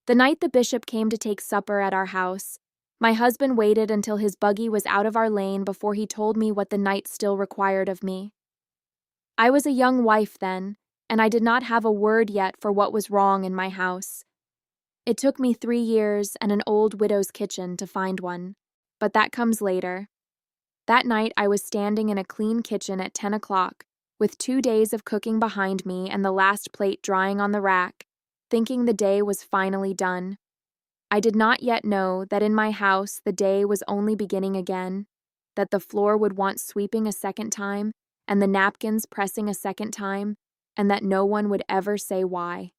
The night the bishop came to take supper at our house, my husband waited until his buggy was out of our lane before he told me what the night still required of me. I was a young wife then, and I did not have a word yet for what was wrong in my house. It took me 3 years and an old widow's kitchen to find one, but that comes later. That night I was standing in a clean kitchen at 10 o'clock, with 2 days of cooking behind me and the last plate drying on the rack, thinking the day was finally done. I did not yet know that in my house the day was only beginning again, that the floor would want sweeping a second time, and the napkins pressing a second time, and that no one would ever say why.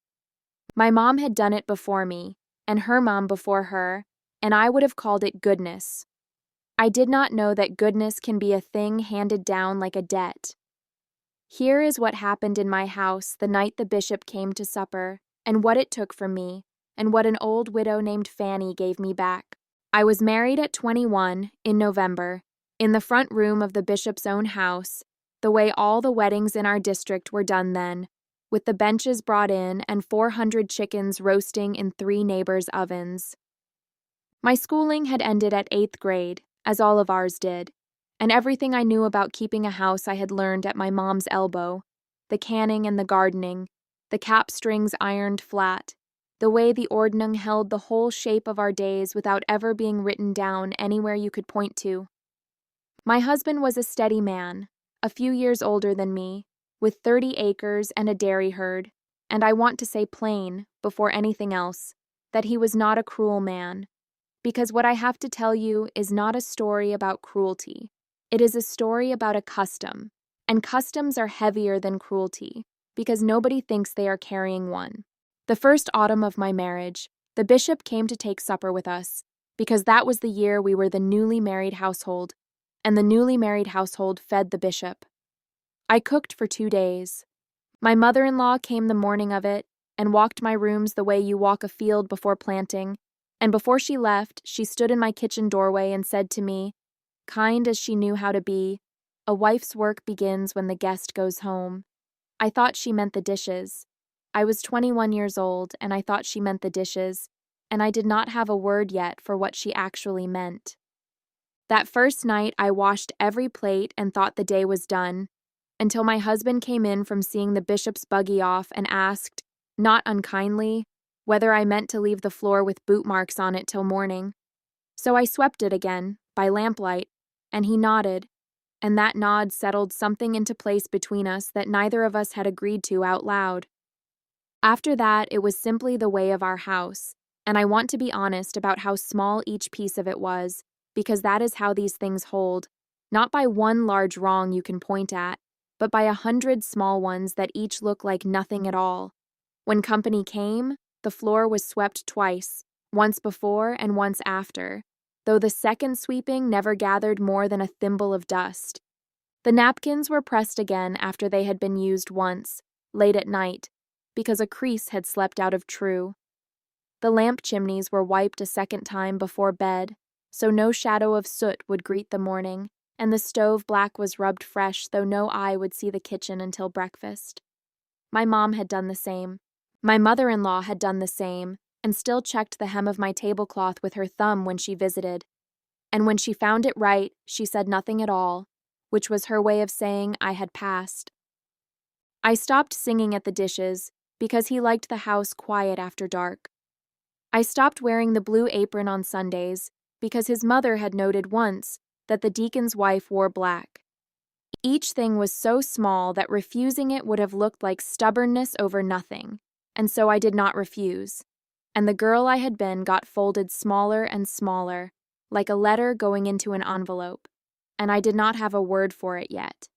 My mom had done it before me, and her mom before her, and I would have called it goodness. I did not know that goodness can be a thing handed down like a debt. Here is what happened in my house the night the bishop came to supper, and what it took from me, and what an old widow named Fanny gave me back. I was married at 21, in November, in the front room of the bishop's own house, the way all the weddings in our district were done then, with the benches brought in and 400 chickens roasting in 3 neighbors' ovens. My schooling had ended at 8th grade, as all of ours did, and everything I knew about keeping a house I had learned at my mom's elbow, the canning and the gardening, the cap strings ironed flat, the way the ordnung held the whole shape of our days without ever being written down anywhere you could point to. My husband was a steady man, a few years older than me, with 30 acres and a dairy herd, and I want to say plain, before anything else, that he was not a cruel man, because what I have to tell you is not a story about cruelty. It is a story about a custom, and customs are heavier than cruelty, because nobody thinks they are carrying one. The first autumn of my marriage, the bishop came to take supper with us, because that was the year we were the newly married household, and the newly married household fed the bishop. I cooked for 2 days. My mother-in-law came the morning of it, and walked my rooms the way you walk a field before planting, and before she left, she stood in my kitchen doorway and said to me, kind as she knew how to be, "A wife's work begins when the guest goes home." I thought she meant the dishes. I was 21 years old, and I thought she meant the dishes, and I did not have a word yet for what she actually meant. That first night I washed every plate and thought the day was done, until my husband came in from seeing the bishop's buggy off and asked, not unkindly, whether I meant to leave the floor with boot marks on it till morning. So I swept it again, by lamplight, and he nodded, and that nod settled something into place between us that neither of us had agreed to out loud. After that, it was simply the way of our house, and I want to be honest about how small each piece of it was, because that is how these things hold, not by one large wrong you can point at, but by 100 small ones that each look like nothing at all. When company came, the floor was swept twice, once before and once after, though the second sweeping never gathered more than a thimble of dust. The napkins were pressed again after they had been used once, late at night, because a crease had slept out of true. The lamp chimneys were wiped a second time before bed, so no shadow of soot would greet the morning, and the stove black was rubbed fresh though no eye would see the kitchen until breakfast. My mom had done the same. My mother-in-law had done the same, and still checked the hem of my tablecloth with her thumb when she visited. And when she found it right, she said nothing at all, which was her way of saying I had passed. I stopped singing at the dishes, because he liked the house quiet after dark. I stopped wearing the blue apron on Sundays, because his mother had noted once that the deacon's wife wore black. Each thing was so small that refusing it would have looked like stubbornness over nothing, and so I did not refuse. And the girl I had been got folded smaller and smaller, like a letter going into an envelope, and I did not have a word for it yet.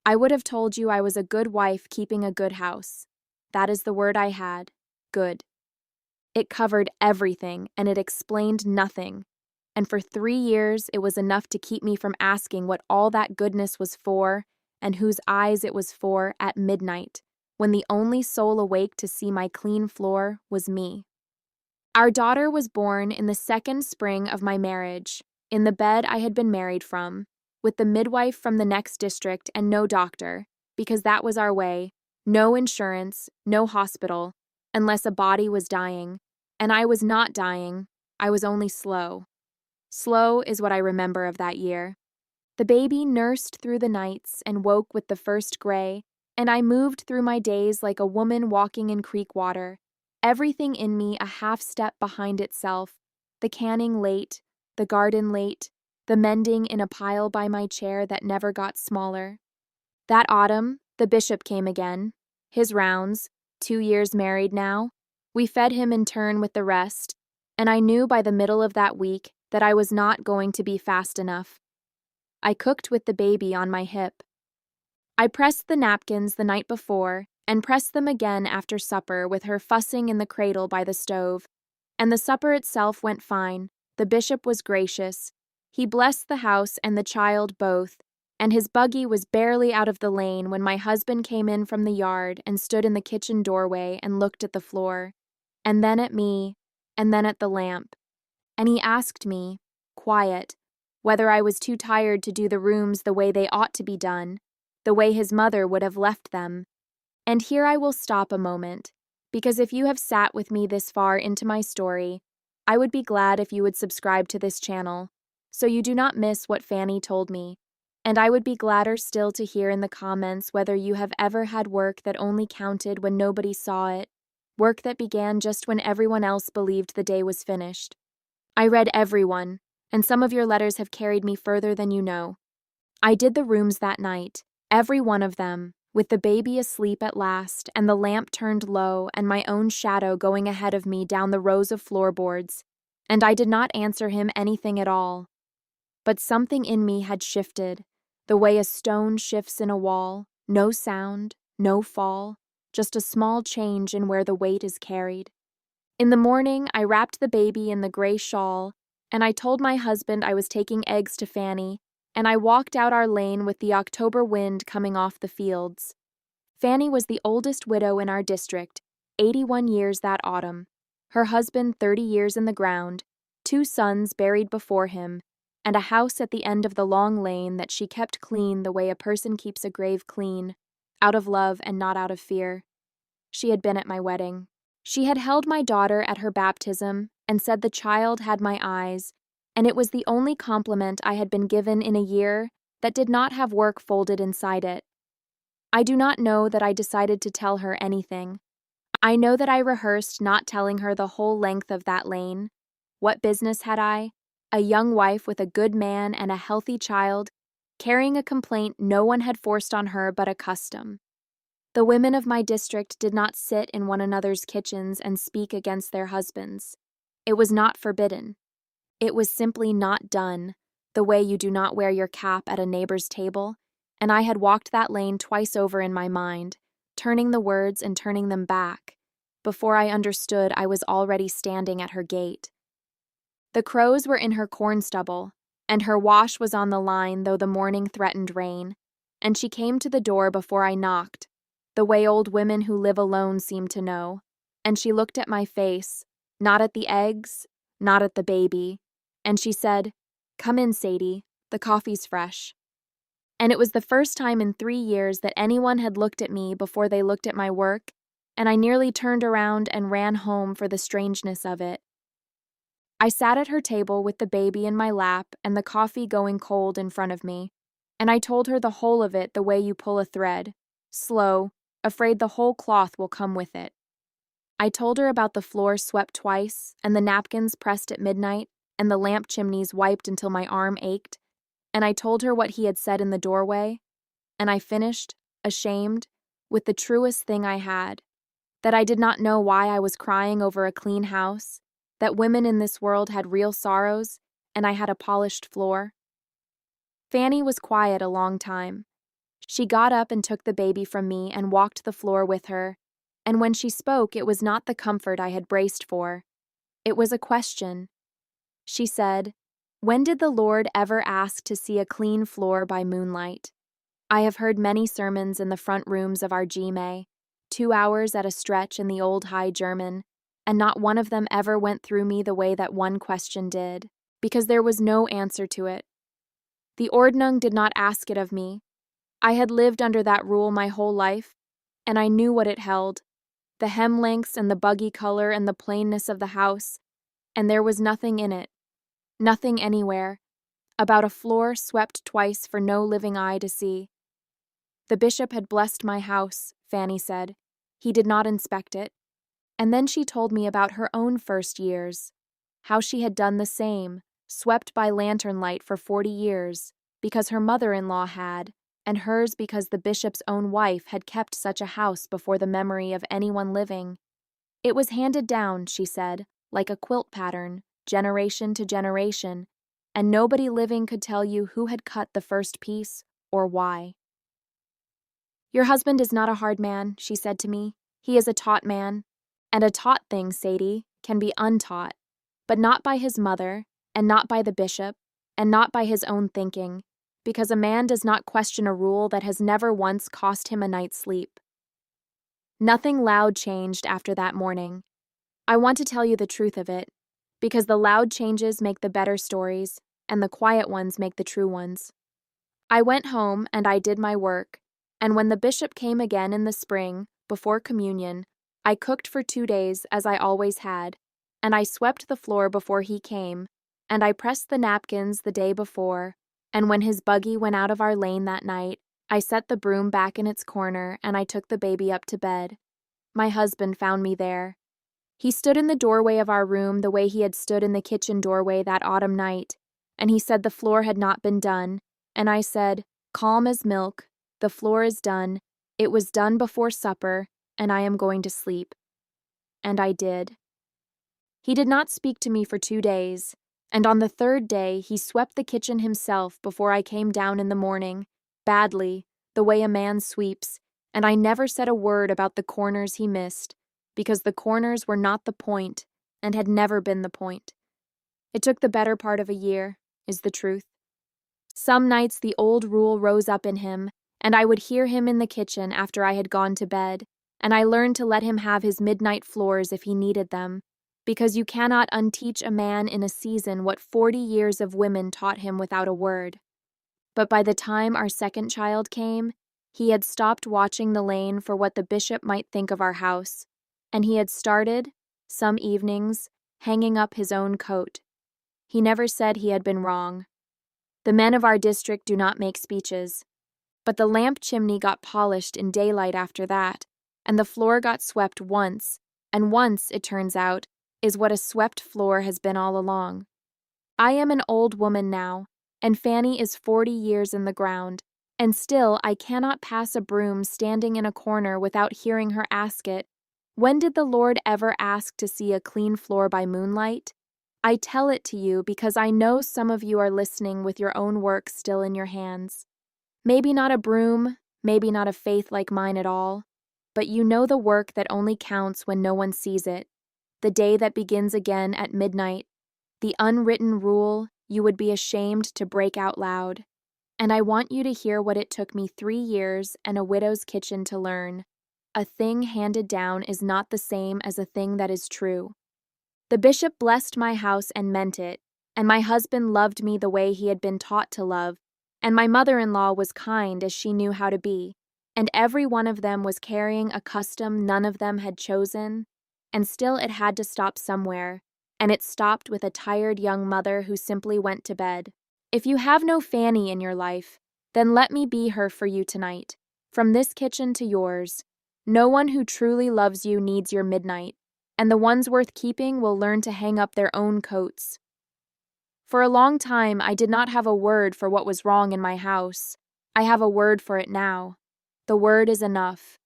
I would have told you I was a good wife keeping a good house. That is the word I had, good. It covered everything, and it explained nothing, and for 3 years it was enough to keep me from asking what all that goodness was for, and whose eyes it was for at midnight, when the only soul awake to see my clean floor was me. Our daughter was born in the second spring of my marriage, in the bed I had been married from, with the midwife from the next district and no doctor, because that was our way, no insurance, no hospital, unless a body was dying, And I was not dying, I was only slow. Slow is what I remember of that year. The baby nursed through the nights and woke with the first gray, and I moved through my days like a woman walking in creek water, everything in me a half step behind itself, the canning late, the garden late, the mending in a pile by my chair that never got smaller. That autumn, the bishop came again. His rounds, 2 years married now. We fed him in turn with the rest, and I knew by the middle of that week that I was not going to be fast enough. I cooked with the baby on my hip. I pressed the napkins the night before and pressed them again after supper with her fussing in the cradle by the stove, and the supper itself went fine. The bishop was gracious. He blessed the house and the child both, and his buggy was barely out of the lane when my husband came in from the yard and stood in the kitchen doorway and looked at the floor, and then at me, and then at the lamp. And he asked me, quiet, whether I was too tired to do the rooms the way they ought to be done, the way his mother would have left them. And here I will stop a moment, because if you have sat with me this far into my story, I would be glad if you would subscribe to this channel, so you do not miss what Fanny told me, and I would be gladder still to hear in the comments whether you have ever had work that only counted when nobody saw it, work that began just when everyone else believed the day was finished. I read every one, and some of your letters have carried me further than you know. I did the rooms that night, every one of them, with the baby asleep at last and the lamp turned low and my own shadow going ahead of me down the rows of floorboards, and I did not answer him anything at all. But something in me had shifted, the way a stone shifts in a wall, no sound, no fall, just a small change in where the weight is carried. In the morning, I wrapped the baby in the gray shawl, and I told my husband I was taking eggs to Fanny, and I walked out our lane with the October wind coming off the fields. Fanny was the oldest widow in our district, 81 years that autumn. Her husband 30 years in the ground, 2 sons buried before him, and a house at the end of the long lane that she kept clean the way a person keeps a grave clean, out of love and not out of fear. She had been at my wedding. She had held my daughter at her baptism and said the child had my eyes, and it was the only compliment I had been given in a year that did not have work folded inside it. I do not know that I decided to tell her anything. I know that I rehearsed not telling her the whole length of that lane. What business had I, a young wife with a good man and a healthy child, carrying a complaint no one had forced on her but a custom? The women of my district did not sit in one another's kitchens and speak against their husbands. It was not forbidden. It was simply not done, the way you do not wear your cap at a neighbor's table, and I had walked that lane twice over in my mind, turning the words and turning them back, before I understood I was already standing at her gate. The crows were in her corn stubble, and her wash was on the line though the morning threatened rain, and she came to the door before I knocked, the way old women who live alone seem to know, and she looked at my face, not at the eggs, not at the baby, and she said, "Come in, Sadie, the coffee's fresh." And it was the first time in 3 years that anyone had looked at me before they looked at my work, and I nearly turned around and ran home for the strangeness of it. I sat at her table with the baby in my lap and the coffee going cold in front of me, and I told her the whole of it the way you pull a thread, slow, afraid the whole cloth will come with it. I told her about the floor swept twice, and the napkins pressed at midnight, and the lamp chimneys wiped until my arm ached, and I told her what he had said in the doorway, and I finished, ashamed, with the truest thing I had, that I did not know why I was crying over a clean house, that women in this world had real sorrows, and I had a polished floor. Fanny was quiet a long time. She got up and took the baby from me and walked the floor with her, and when she spoke it was not the comfort I had braced for. It was a question. She said, "When did the Lord ever ask to see a clean floor by moonlight? I have heard many sermons in the front rooms of our GMA, 2 hours at a stretch in the old High German, and not one of them ever went through me the way that one question did, because there was no answer to it. The Ordnung did not ask it of me. I had lived under that rule my whole life, and I knew what it held. The hem lengths and the buggy color and the plainness of the house, and there was nothing in it. Nothing anywhere. About a floor swept twice for no living eye to see. The bishop had blessed my house, Fanny said. He did not inspect it. And then she told me about her own first years, how she had done the same, swept by lantern light for 40 years, because her mother-in-law had, and hers because the bishop's own wife had kept such a house before the memory of anyone living. It was handed down, she said, like a quilt pattern, generation to generation, and nobody living could tell you who had cut the first piece or why. Your husband is not a hard man, she said to me. He is a taught man. And a taught thing, Sadie, can be untaught, but not by his mother, and not by the bishop, and not by his own thinking, because a man does not question a rule that has never once cost him a night's sleep. Nothing loud changed after that morning. I want to tell you the truth of it, because the loud changes make the better stories, and the quiet ones make the true ones. I went home and I did my work, and when the bishop came again in the spring, before communion, I cooked for 2 days as I always had, and I swept the floor before he came, and I pressed the napkins the day before, and when his buggy went out of our lane that night, I set the broom back in its corner and I took the baby up to bed. My husband found me there. He stood in the doorway of our room the way he had stood in the kitchen doorway that autumn night, and he said the floor had not been done, and I said, calm as milk, the floor is done, it was done before supper, and I am going to sleep. And I did. He did not speak to me for 2 days, and on the 3rd day he swept the kitchen himself before I came down in the morning, badly, the way a man sweeps, and I never said a word about the corners he missed, because the corners were not the point, and had never been the point. It took the better part of a year, is the truth. Some nights the old rule rose up in him, and I would hear him in the kitchen after I had gone to bed, and I learned to let him have his midnight floors if he needed them, because you cannot unteach a man in a season what 40 years of women taught him without a word. But by the time our second child came, he had stopped watching the lane for what the bishop might think of our house, and he had started, some evenings, hanging up his own coat. He never said he had been wrong. The men of our district do not make speeches. But the lamp chimney got polished in daylight after that, and the floor got swept once, and once, it turns out, is what a swept floor has been all along. I am an old woman now, and Fanny is 40 years in the ground, and still I cannot pass a broom standing in a corner without hearing her ask it, when did the Lord ever ask to see a clean floor by moonlight? I tell it to you because I know some of you are listening with your own work still in your hands. Maybe not a broom, maybe not a faith like mine at all, but you know the work that only counts when no one sees it, the day that begins again at midnight, the unwritten rule you would be ashamed to break out loud. And I want you to hear what it took me 3 years and a widow's kitchen to learn. A thing handed down is not the same as a thing that is true. The bishop blessed my house and meant it, and my husband loved me the way he had been taught to love, and my mother-in-law was kind as she knew how to be, and every one of them was carrying a custom none of them had chosen, and still it had to stop somewhere, and it stopped with a tired young mother who simply went to bed. If you have no Fanny in your life, then let me be her for you tonight, from this kitchen to yours. No one who truly loves you needs your midnight, and the ones worth keeping will learn to hang up their own coats. For a long time, I did not have a word for what was wrong in my house. I have a word for it now. The word is enough.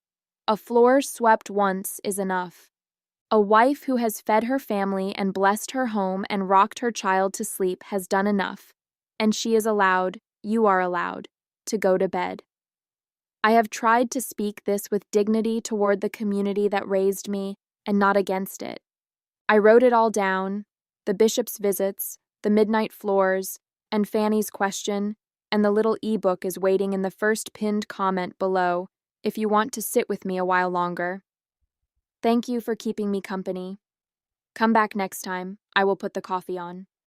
A floor swept once is enough. A wife who has fed her family and blessed her home and rocked her child to sleep has done enough, and she is allowed, you are allowed, to go to bed. I have tried to speak this with dignity toward the community that raised me, and not against it. I wrote it all down, the bishop's visits, the midnight floors, and Fanny's question, and the little e-book is waiting in the first pinned comment below if you want to sit with me a while longer. Thank you for keeping me company. Come back next time. I will put the coffee on.